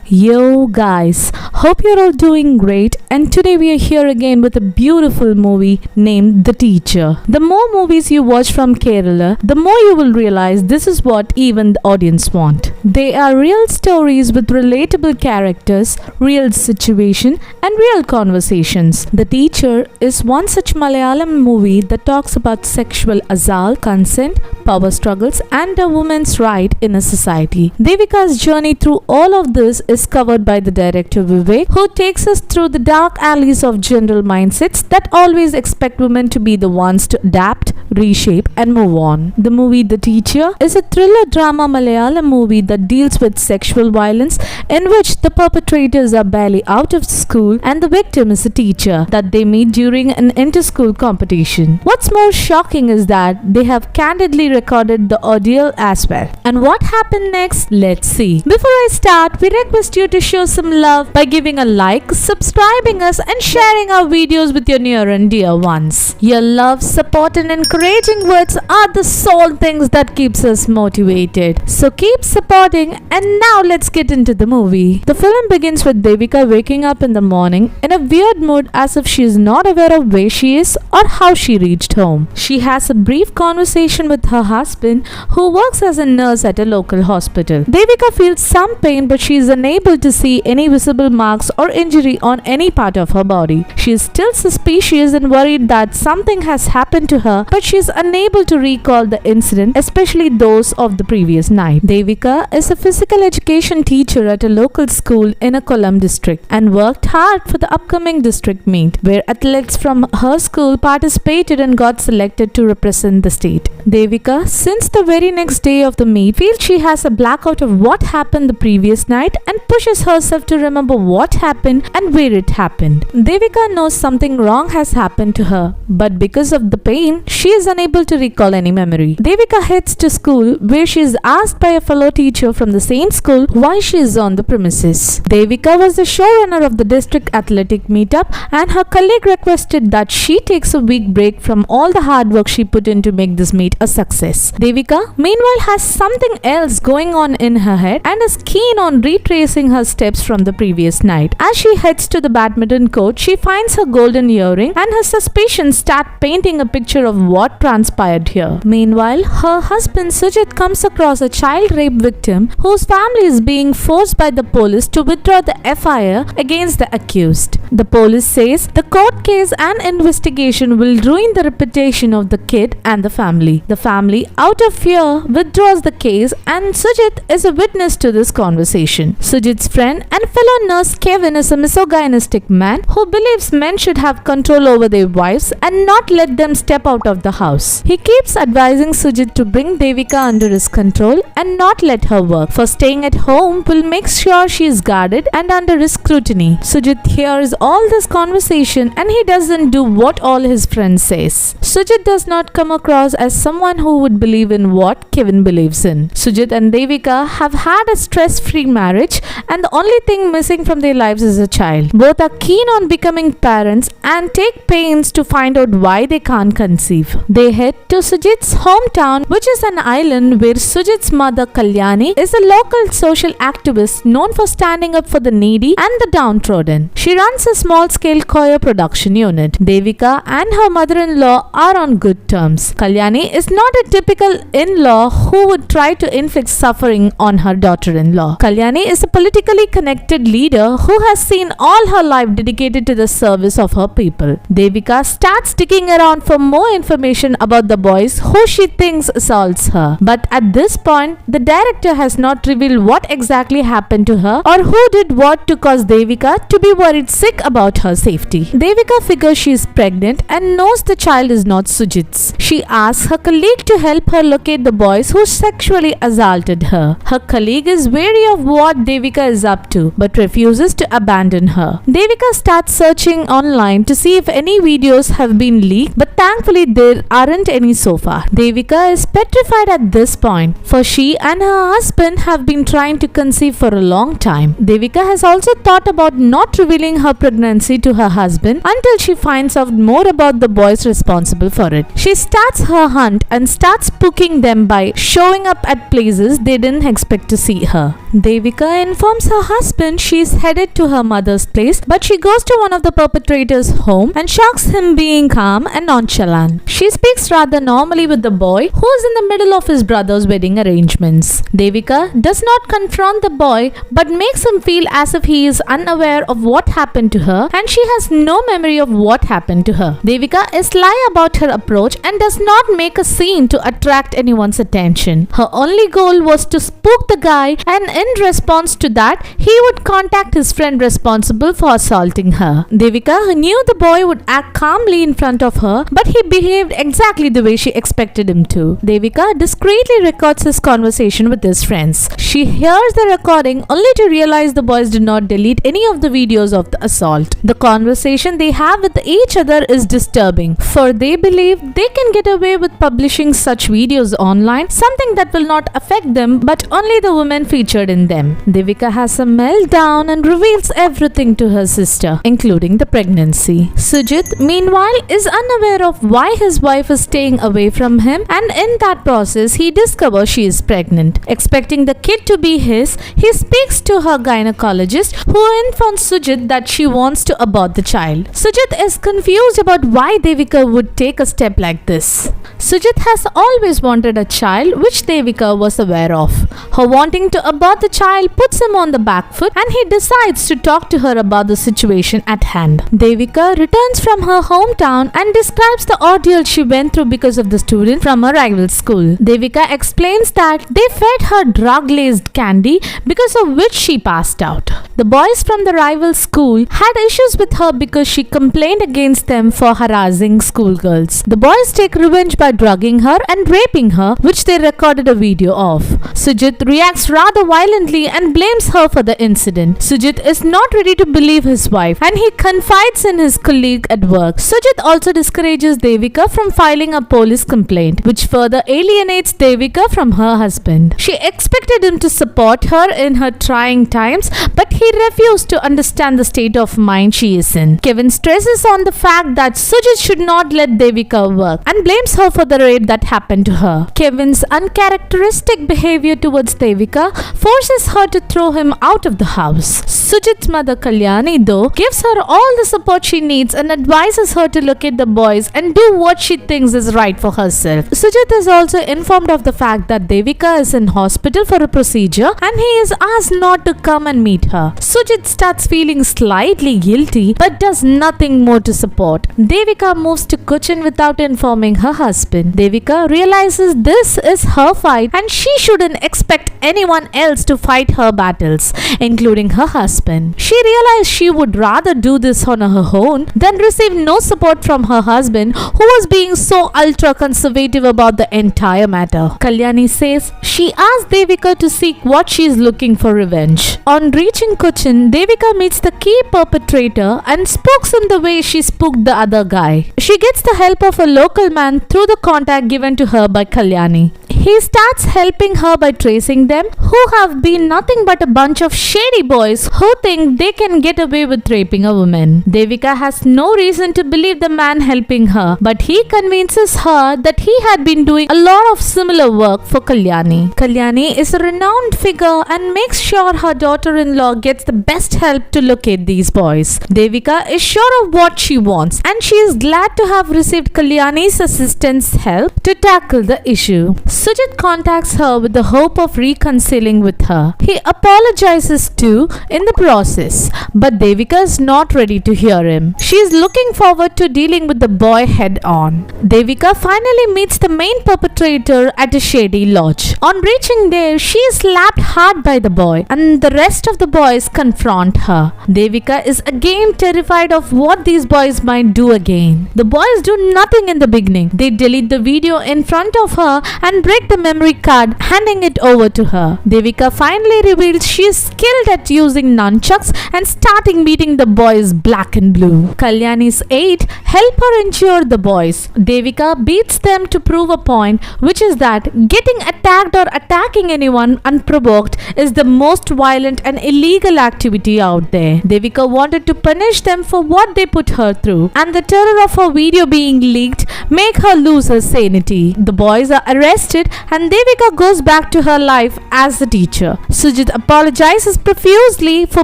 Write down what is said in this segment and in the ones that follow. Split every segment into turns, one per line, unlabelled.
Yo guys, hope you're all doing great, and today we are here again with a beautiful movie named The Teacher. The more movies you watch from Kerala, the more you will realize this is what even the audience want. They are real stories with relatable characters, real situation and real conversations. The Teacher is one such Malayalam movie that talks about sexual assault, consent, power struggles and a woman's right in a society. Devika's journey through all of this is covered by the director Vivek, who takes us through the dark alleys of general mindsets that always expect women to be the ones to adapt, reshape and move on. The movie The Teacher is a thriller drama Malayalam movie that deals with sexual violence in which the perpetrators are barely out of school and the victim is a teacher that they meet during an inter-school competition. What's more shocking is that they have candidly recorded the ordeal as well. And what happened next? Let's see. Before I start, we request you to show some love by giving a like, subscribing us and sharing our videos with your near and dear ones. Your love, support and encouraging words are the sole things that keeps us motivated. So keep supporting, and now let's get into the movie. The film begins with Devika waking up in the morning in a weird mood as if she is not aware of where she is or how she reached home. She has a brief conversation with her husband, who works as a nurse at a local hospital. Devika feels some pain, but she is unable to see any visible marks or injury on any part of her body. She is still suspicious and worried that something has happened to her, but she is unable to recall the incident, especially those of the previous night. Devika is a physical education teacher at a local school in a Kollam district and worked hard for the upcoming district meet, where athletes from her school participated and got selected to represent the state. Devika, since the very next day of the meet, feels she has a blackout of what happened the previous night and pushes herself to remember what happened and where it happened. Devika knows something wrong has happened to her, but because of the pain, she is unable to recall any memory. Devika heads to school, where she is asked by a fellow teacher from the same school why she is on the premises. Devika was the showrunner of the district athletic meetup, and her colleague requested that she takes a week break from all the hard work she put in to make this meet a success. Devika, meanwhile, has something else going on in her head and is keen on retracing her steps from the previous night. As she heads to the badminton court, she finds her golden earring and her suspicions start painting a picture of what transpired here. Meanwhile, her husband Sujit comes across a child rape victim whose family is being forced by the police to withdraw the FIR against the accused. The police says the court case and investigation will ruin the reputation of the kid and the family. The family, out of fear, withdraws the case, and Sujit is a witness to this conversation. Sujit's friend and fellow nurse Kevin is a misogynistic man who believes men should have control over their wives and not let them step out of the house. He keeps advising Sujit to bring Devika under his control and not let her work, for staying at home will make sure she is guarded and under his scrutiny. Sujit hears all this conversation and he doesn't do what all his friends says. Sujit does not come across as someone who would believe in what Kevin believes in. Sujit and Devika have had a stress-free marriage, and the only thing missing from their lives is a child. Both are keen on becoming parents and take pains to find out why they can't conceive. They head to Sujit's hometown, which is an island where Sujit's mother Kalyani is a local social activist known for standing up for the needy and the downtrodden. She runs a small-scale choir production unit. Devika and her mother-in-law are on good terms. Kalyani is not a typical in-law who would try to inflict suffering on her daughter-in-law. Kalyani is a politically connected leader who has seen all her life dedicated to the service of her people. Devika starts digging around for more information about the boys who she thinks assaults her. But at this point, the director has not revealed what exactly happened to her or who did what to cause Devika to be worried sick about her safety. Devika figures she is pregnant and knows the child is not Sujit's. She asks her colleague to help her locate the boys who sexually assaulted her. Her colleague is wary of what Devika is up to, but refuses to abandon her. Devika starts searching online to see if any videos have been leaked, but thankfully there aren't any so far. Devika is petrified at this point, for she and her husband have been trying to conceive for a long time. Devika has also thought about not revealing her pregnancy to her husband until she finds out more about the boy's responsibility responsible for it. She starts her hunt and starts spooking them by showing up at places they didn't expect to see her. Devika informs her husband she is headed to her mother's place, but she goes to one of the perpetrators' home and shocks him being calm and nonchalant. She speaks rather normally with the boy who is in the middle of his brother's wedding arrangements. Devika does not confront the boy but makes him feel as if he is unaware of what happened to her and she has no memory of what happened to her. Devika is sly about her approach and does not make a scene to attract anyone's attention. Her only goal was to spook the guy, and in response to that, he would contact his friend responsible for assaulting her. Devika knew the boy would act calmly in front of her, but he behaved exactly the way she expected him to. Devika discreetly records his conversation with his friends. She hears the recording only to realize the boys did not delete any of the videos of the assault. The conversation they have with each other is disturbing, for they believe they can get away with publishing such videos online, something that will not affect them but only the women featured in them. Devika has a meltdown and reveals everything to her sister, including the pregnancy. Sujit, meanwhile, is unaware of why his wife is staying away from him, and in that process, he discovers she is pregnant. Expecting the kid to be his, he speaks to her gynecologist, who informs Sujit that she wants to abort the child. Sujit is confused about why Devika would take a step like this. Sujit has always wanted a child, which Devika was aware of. Her wanting to abort the child puts him on the back foot, and he decides to talk to her about the situation at hand. Devika returns from her hometown and describes the ordeal she went through because of the student from a rival school. Devika explains that they fed her drug-laced candy, because of which she passed out. The boys from the rival school had issues with her because she complained against them for harassing schoolgirls. The boys take revenge by drugging her and raping her, which they recorded a video of. Sujit reacts rather violently and blames her for the incident. Sujit is not ready to believe his wife, and he confides in his colleague at work. Sujit also discourages Devika from filing a police complaint, which further alienates Devika from her husband. She expected him to support her in her trying times, but he refused to understand the state of mind she is in. Kevin stresses on the fact that Sujit should not let Devika work and blames her for the rape that happened to her. Kevin's uncharacteristic behavior towards Devika forces her to throw him out of the house. Sujit's mother Kalyani, though, gives her all the support she needs and advises her to locate the boys and do what she thinks is right for herself. Sujit is also informed of the fact that Devika is in hospital for a procedure and he is asked not to come and meet her. Sujit starts feeling slightly guilty but does nothing more to support. Devika moves to Cochin without informing her husband. Devika realizes this is her fight and she shouldn't expect anyone else to fight her battles, including her husband. She realized she would rather do this on her own than receive no support from her husband, who was being so ultra conservative about the entire matter. Kalyani says she asked Devika to seek what she is looking for: revenge. On reaching Cochin, Devika meets the key perpetrator and spooks him the way she spooked the other guy. She gets the help of a local man through the contact given to her by Kalyani. He starts helping her by tracing them, who have been nothing but a bunch of shady boys who think they can get away with raping a woman. Devika has no reason to believe the man helping her, but he convinces her that he had been doing a lot of similar work for Kalyani. Kalyani is a renowned figure and makes sure her daughter-in-law gets the best help to locate these boys. Devika is sure of what she wants, and she is glad to have received Kalyani's assistance help to tackle the issue. Sujit contacts her with the hope of reconciling with her. He apologizes too in the process, but Devika is not ready to hear him. She is looking forward to dealing with the boy head on. Devika finally meets the main perpetrator at a shady lodge. On reaching there, she is slapped hard by the boy, and the rest of the boys confront her. Devika is again terrified of what these boys might do again. The boys do nothing in the beginning. They delete the video in front of her and break the memory card, handing it over to her. Devika finally reveals she is skilled at using nunchucks and starting beating the boys black and blue. Kalyani's aide help her injure the boys. Devika beats them to prove a point, which is that getting attacked or attacking anyone unprovoked is the most violent and illegal illegal activity out there. Devika wanted to punish them for what they put her through, and the terror of her video being leaked make her lose her sanity. The boys are arrested and Devika goes back to her life as a teacher. Sujit apologizes profusely for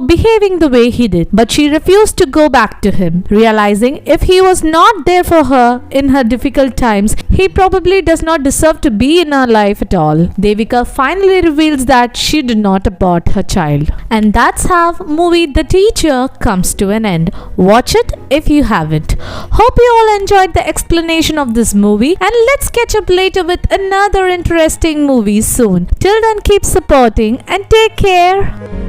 behaving the way he did, but she refused to go back to him, realizing if he was not there for her in her difficult times, he probably does not deserve to be in her life at all. Devika finally reveals that she did not abort her child. And that's how movie The Teacher comes to an end. Watch it if you haven't. Hope you all enjoyed the explanation of this movie, and let's catch up later with another interesting movie soon. Till then, keep supporting and take care.